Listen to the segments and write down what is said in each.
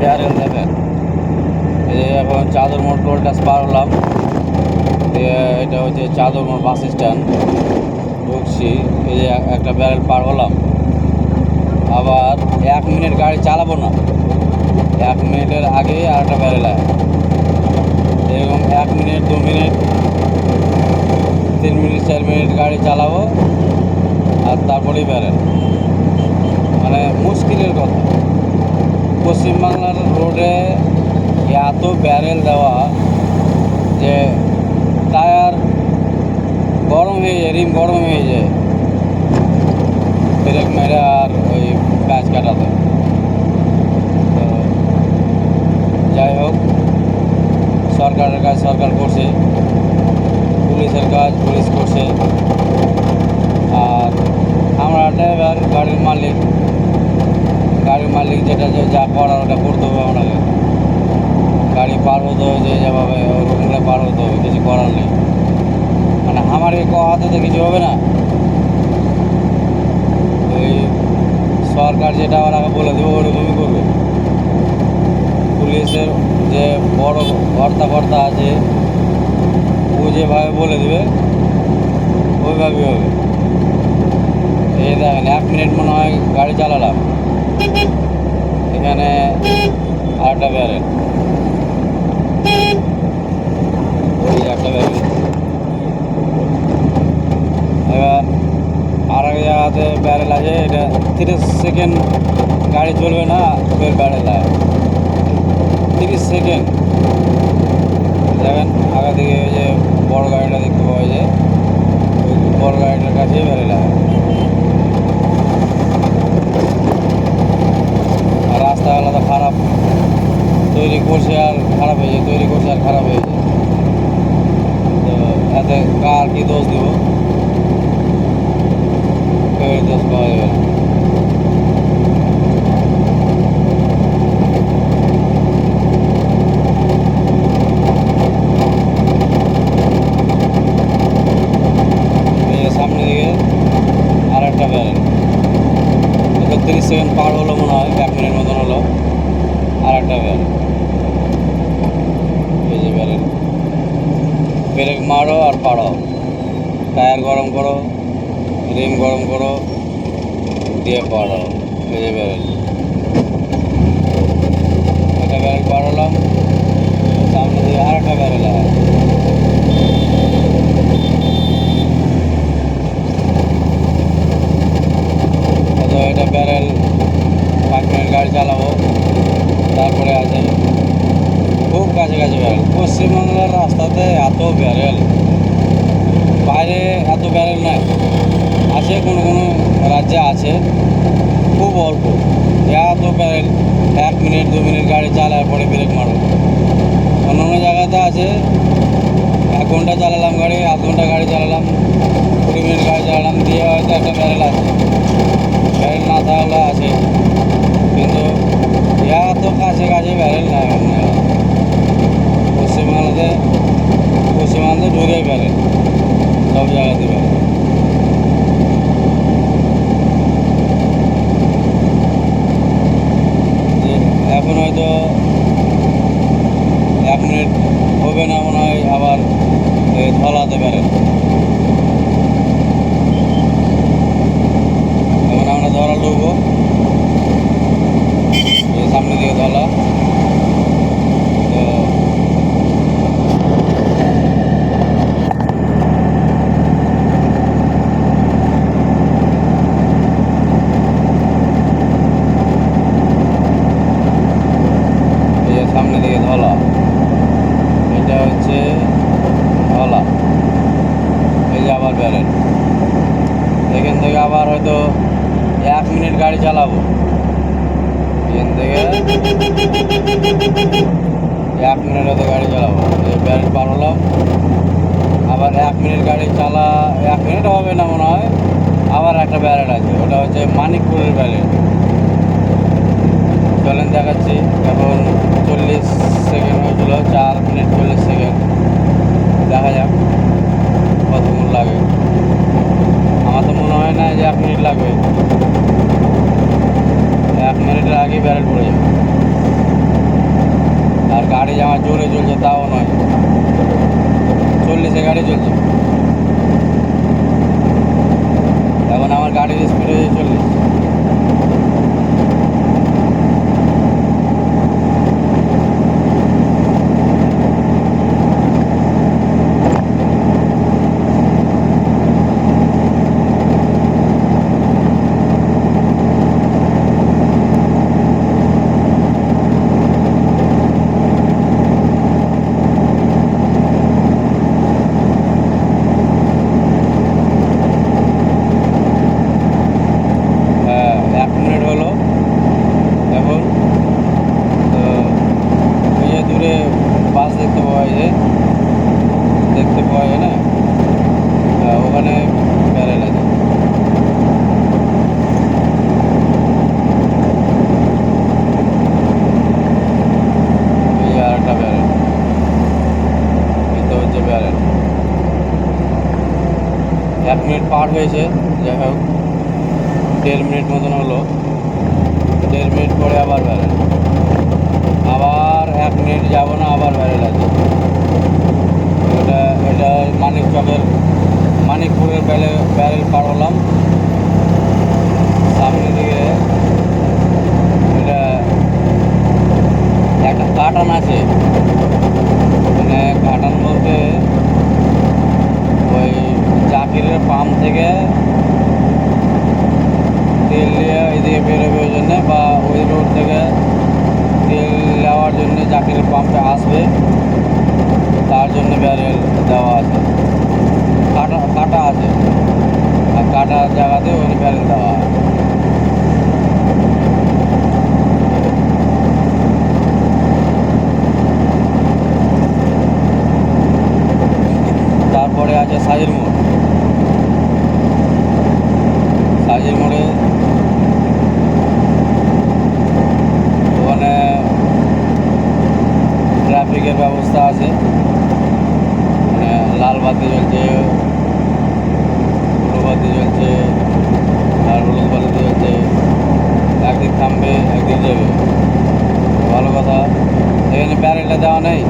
Barrel দেখেন। এই যে এখন চাদর মোড় টোল টাচ পার হলাম, এটা হচ্ছে চাদর মোড় বাস স্ট্যান্ড ঢুকছি। এই যে একটা ব্যারেল পার হলাম, আবার 1 মিনিট গাড়ি চালাবো না, 1 মিনিটের আগে আর একটা ব্যারেল হয়। এরকম 1 মিনিট 2 মিনিট 3 মিনিট 4 মিনিট গাড়ি চালাবো আর তারপরেই ব্যারেল। মানে মুশকিলের কথা, পশ্চিমবাংলার রোডে এত ব্যারেল দেওয়া যে টায়ার গরম হয়ে যায়, রিম গরম হয়ে যায় ব্রেক মেরে আর ওই প্যাঁচ কাটাতে। তো যাই হোক, সরকারের কাজ সরকার করছে, পুলিশের কাজ পুলিশ করছে, আর আমরা ড্রাইভার, গাড়ির মালিক যেটা যা করার ওটা করতে হবে আপনাকে। গাড়ি পার হতে হবে যে যেভাবে রুমগুলো পার হতে হবে, কিছু করার নেই। মানে আমার এই হাতে তো কিছু হবে না। ওই সরকার যেটা ওনাকে বলে দেবে ওরকমই করবে। পুলিশের যে বড় কর্তা আছে, ও যেভাবে বলে দেবে ওইভাবেই হবে। এই দেখেন 1 মিনিট মনে হয় গাড়ি চালালাম, এখানে আরেকটা ব্যারেল, ওই একটা ব্যারেল। এবার আর এক জায়গাতে ব্যারেল আছে, এটা 30 সেকেন্ড গাড়ি চলবে না, ফের ব্যারেল হয় 30 সেকেন্ড। দেখেন আগা থেকে ওই যে বড় গাড়িটা দেখতে পাওয়া যায়, ওই বড় গাড়িটার কাছেই ব্যারেল হয়। আর রাস্তাগুলো তো খারাপ, তৈরি করছে আর খারাপ হয়ে যায়, তৈরি করছে আর খারাপ হয়ে যায়। তো এতে কার কি দোষ দিব, কেউ দোষ পাওয়া যাবে না। সামনে দিকে আর একটা ব্যারেল, 30 সেকেন্ড পার হলো মনে হয়, 1 মিনিট মতন হলো, আর একটা ব্যারেল। এই যে ব্যারেল, ব্রেক মারো আর পাড়াও, টায়ার গরম করো, রিম গরম করো, দিয়ে পাড়াও। এই যে ব্যারেল, একটা ব্যারেল পার হলাম, সামনে দিকে আর একটা ব্যারেল হয়। এটা ব্যারেল 5 মিনিট গাড়ি চালাবো, তারপরে আছে খুব কাছে ব্যারেল। পশ্চিমবাংলার রাস্তাতে এত ব্যারেল, বাইরে এত ব্যারেল নাই, আছে কোনো কোনো রাজ্যে আছে, খুব অল্প। এত ব্যারেল, 1 মিনিট 2 মিনিট গাড়ি চালার পরে ব্রেক মারো। অন্য অন্য জায়গাতে আছে 1 ঘন্টা চালালাম গাড়ি, 1/2 ঘন্টা গাড়ি চালালাম, 20 মিনিট গাড়ি চালালাম, দিয়ে হয়তো একটা ব্যারেল আছে। ব্যারেল না থাকলে আছে, কিন্তু এত কাছে ব্যারেল নাই। পশ্চিমবাংলাতে ঢুকে ব্যারেল, সব জায়গাতে ব্যারেল। এখন হয়তো 1 মিনিট হবে না মনে হয়, আবার ধলাতে ব্যারেল। এখন আমরা ধরা ঢুকবো, সামনে দিকে ধলা। তো সামনে দিকে ধলা, এটা হচ্ছে ধলা। এই যে আবার ব্যারেল, এখান থেকে আবার হয়তো 1 মিনিট গাড়ি চালাবো, এখান থেকে 1 মিনিট হয়তো গাড়ি চালাবো। এই ব্যারেল পার হলাম, আবার 1 মিনিট গাড়ি 1 মিনিট হবে না মনে হয়, আবার একটা ব্যারেল আছে, ওটা হচ্ছে মানিকপুরের ব্যারেল। চলেন দেখাচ্ছি। এখন 40 সেকেন্ড হয়েছিল, 4 মিনিট 40 সেকেন্ড, দেখা যাক কতক্ষণ লাগে। আমার তো মনে হয় না যে 1 মিনিট লাগবে, 1 মিনিটের আগেই ব্যারেল পড়ে যাবে। গাড়ি যে আমার জোরে চলছে তাও নয়, 40-এ গাড়ি চলছে। এখন আমার গাড়ির স্পিড হয়েছে 40। দেখতে পাওয়া যায় না, ওখানে ব্যারেল আছে। এই আর একটা ব্যারেল, এই তো হচ্ছে ব্যারেল। 1 মিনিট পার হয়েছে, যাই হোক 1.5 মিনিট মতন হলো। 1.5 মিনিট পরে আবার ব্যারেল, আবার 1 মিনিট যাবো না, আবার ব্যারেল আছে। এটা মানিকপুরের ব্যারেল পার হলাম। সামনের দিকে এটা একটা কাটান আছে, মানে কাটান বলতে ওই জাকিরের পাম্প থেকে তেল নিয়ে এদিকে বেরোবে ওই জন্যে, বা ওই রোড থেকে তেল নেওয়ার জন্যে জাকিরের পাম্পে আসবে, তার জন্য ব্যারেল দেওয়া আছে। কাটা আছে, আর কাটার জায়গাতে ওখানে ব্যারেল দেওয়া হয়। তারপরে আছে সাজির মোড়। সাজির মোড়ে ওখানে ট্রাফিকের ব্যবস্থা আছে, মানে লাল বাতি জ্বলছে, হলুদ বাতি জ্বলছে, আর হলুদ বাতি জ্বলছে। একদিক থামবে, একদিক যাবে, ভালো কথা। এখানে ব্যারেলটা দেওয়া নেই,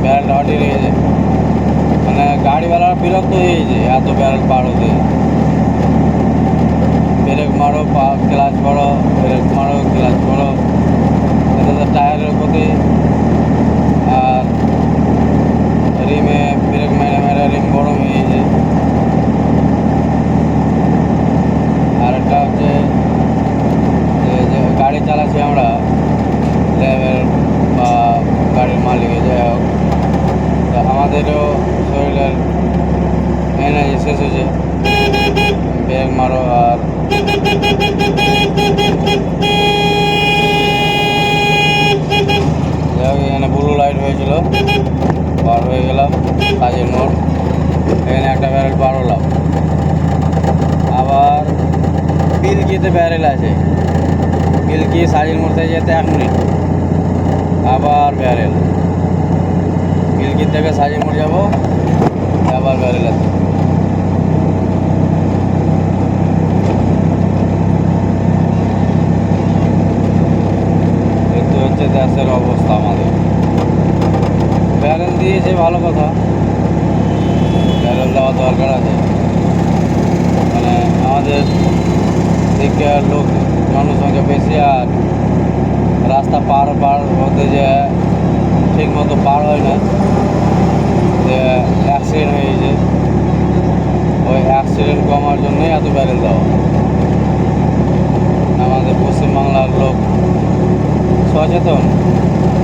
ব্যারেলটা হটিয়ে রেখেছে, মানে গাড়িওয়ালারা বিরক্ত হয়ে গেছে এত ব্যারেল পার হতে। ব্রেক মারো, ক্লাচ করো, ব্রেক মারো, ক্লাচ করো, এতে তো টায়ারের ক্ষতি। আর রিমে ব্রেক মেরে মেরে রিম গরম হয়ে গেছে। আর একটা হচ্ছে যে গাড়ি চালাচ্ছি আমরা, ড্রাইভার বা গাড়ির মালিক যাই হোক, তো আমাদেরও শরীরের এনার্জি শেষ হয়েছে। ব্রেক মারো আর যাই হোক, এখানে ব্লু লাইট হয়েছিল, পার হয়ে গেলাম কাজের মোড়। এখানে একটা ব্যারেল পার হলাম, আবার পিলকিতে ব্যারেল আছে। পিলকি সাজির মোড় থেকে যেতে 1 মিনিট, আবার ব্যারেল। পিলকির থেকে সাজির মোড় যাবো, আবার ব্যারেল আছে। এতে হচ্ছে দেশের অবস্থা। আমাদের ব্যারেল দিয়েছে, ভালো কথা, ব্যারেল দেওয়া দরকার আছে। মানে আমাদের দিকে লোক জনসংখ্যা বেশি, আর রাস্তা পার হতে যে ঠিক মতো পার হয় না, যে অ্যাক্সিডেন্ট হয়ে গেছে। ওই অ্যাক্সিডেন্ট কমার জন্যই এত ব্যারেল দেওয়া। আমাদের পশ্চিমবাংলার লোক সচেতন,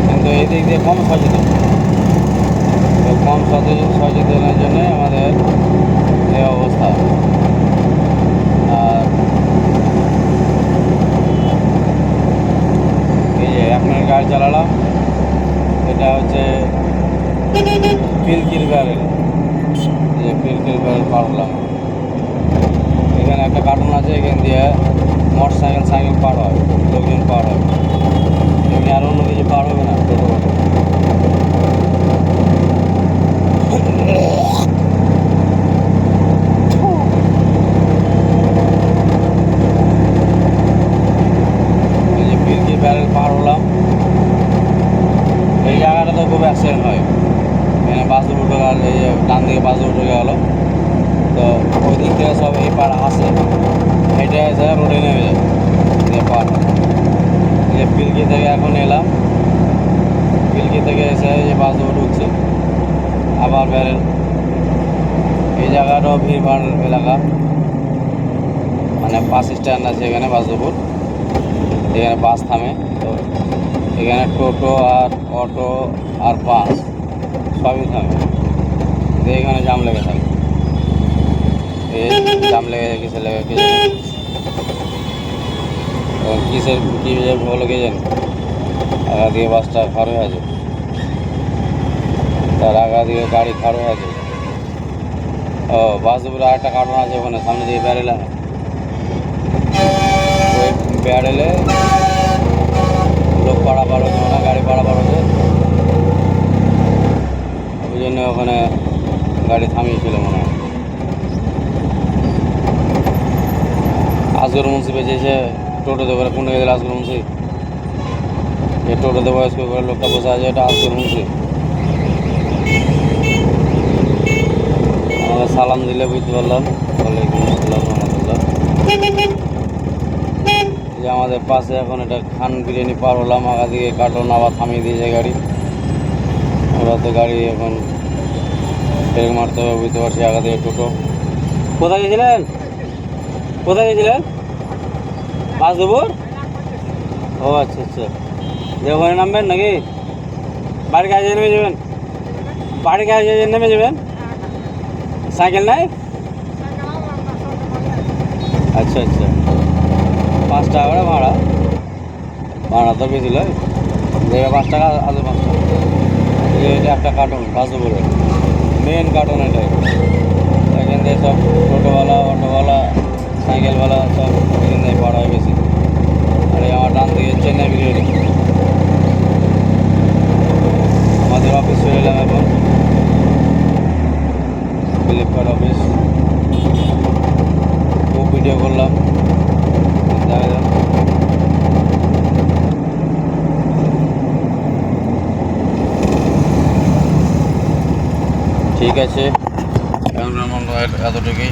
কিন্তু এই দিক দিয়ে কম সচেতন। তো কম সচেতনের জন্যই আমাদের এই অবস্থা। আর এই যে 1 মিনিট গাড়ি চালালাম, এটা হচ্ছে পিলকির ব্যারেল। যে পিলকির ব্যারেল পার হলাম, এখানে একটা কার্টুন আছে, এখান দিয়ে মোটরসাইকেল সাইকেল পার হয়, লোকজন পার হয়। এমনি আর অন্য কিছু পার হবে না, টোটো। এই যে পিলকির ব্যারেল পার হলাম, এই জায়গায় খুব অ্যাক্সিডেন্ট হয়। এখানে বাস দুটো ঢোকার এই যে ডান দিকে বাস দুটো ঢুকে গেলো, তো ওই দিক থেকে সব এই পার আসে, এটা এসে রোডে নেমে যায় যে পার। যে পিলকি থেকে এখন এলাম, পিলকি থেকে এসে যে বাস দুটো ঢুকছে আবার ব্যারেল। এই জায়গাটাও ভিড়ভাড় এলাকা, মানে বাস স্ট্যান্ড আছে এখানে বাসদুপুর, এখানে বাস থামে। তো এখানে টোটো আর অটো আর বাস সবই থামে, তো এখানে জাম লেগে থাকে। এই জাম লেগে কিসে লেগে কে জানে, কিসের কী হলো কে জানি। আগা দিয়ে বাসটা খাড় হয়ে আছে, তার আগা দিয়ে গাড়ি খাড় হয়ে আছে। ও বাসদুপুরে আর একটা কারণ আছে ওখানে সামনে দিয়ে ব্যারেল আছে, ওই ব্যারেলে লোক পারাপার হচ্ছে না, গাড়ি পারাপার হচ্ছে, ওই জন্য ওখানে গাড়ি থামিয়েছিল মনে হয়। আসগর মুন্সি বেঁচেছে টোটোতে করে, কোনটা গেলে আসগর মুন্সি, এই টোটোতে বয়স্ক করে লোকটা বসে আছে, এটা আসগর মুন্সি। আমাদের সালাম দিলে বুঝতে পারলাম, ওয়ালাইকুম আসসালাম রহমতুল্লাহ। যে আমাদের পাশে এখন এটা খান বিরিয়ানি পার হলাম, আগা দিকে কার্টন আবার থামিয়ে দিয়েছে গাড়ি। ওরা তো গাড়ি এখন ব্রেক মারতে হবে বুঝতে পারছি। আগা দিয়ে টোটো। কোথায় গেছিলেন, কোথায় গেছিলেন? বাসদুপুর? ও আচ্ছা আচ্ছা, যে ওখানে নামবেন নাকি? বাড়ির কাছে নেমে যাবেন? বাড়ির কাছে নেমে যাবেন? সাইকেল নাই? আচ্ছা আচ্ছা, 5 টাকা করে ভাড়া, ভাড়া তো বেশি নয়, জায়গা 5 টাকা আগে 5 টাকা। এটা একটা কার্টন বাসদুপুরের মেন কার্টন এটাই। এখান থেকে সব টোটোওয়ালা, অটোওয়ালা, সাইকেলওয়ালা সব এখান থেকে ভাড়া হয় বেশি। আর এই আমার ডান দিকে চেন্নাই বিরিয়ানি। আমাদের অফিস চলে এলাম এখন, ফ্লিপকার্ট অফিস। খুব ভিডিও করলাম, দেখা যাক। ঠিক আছে, এখন আমার এতটুকুই।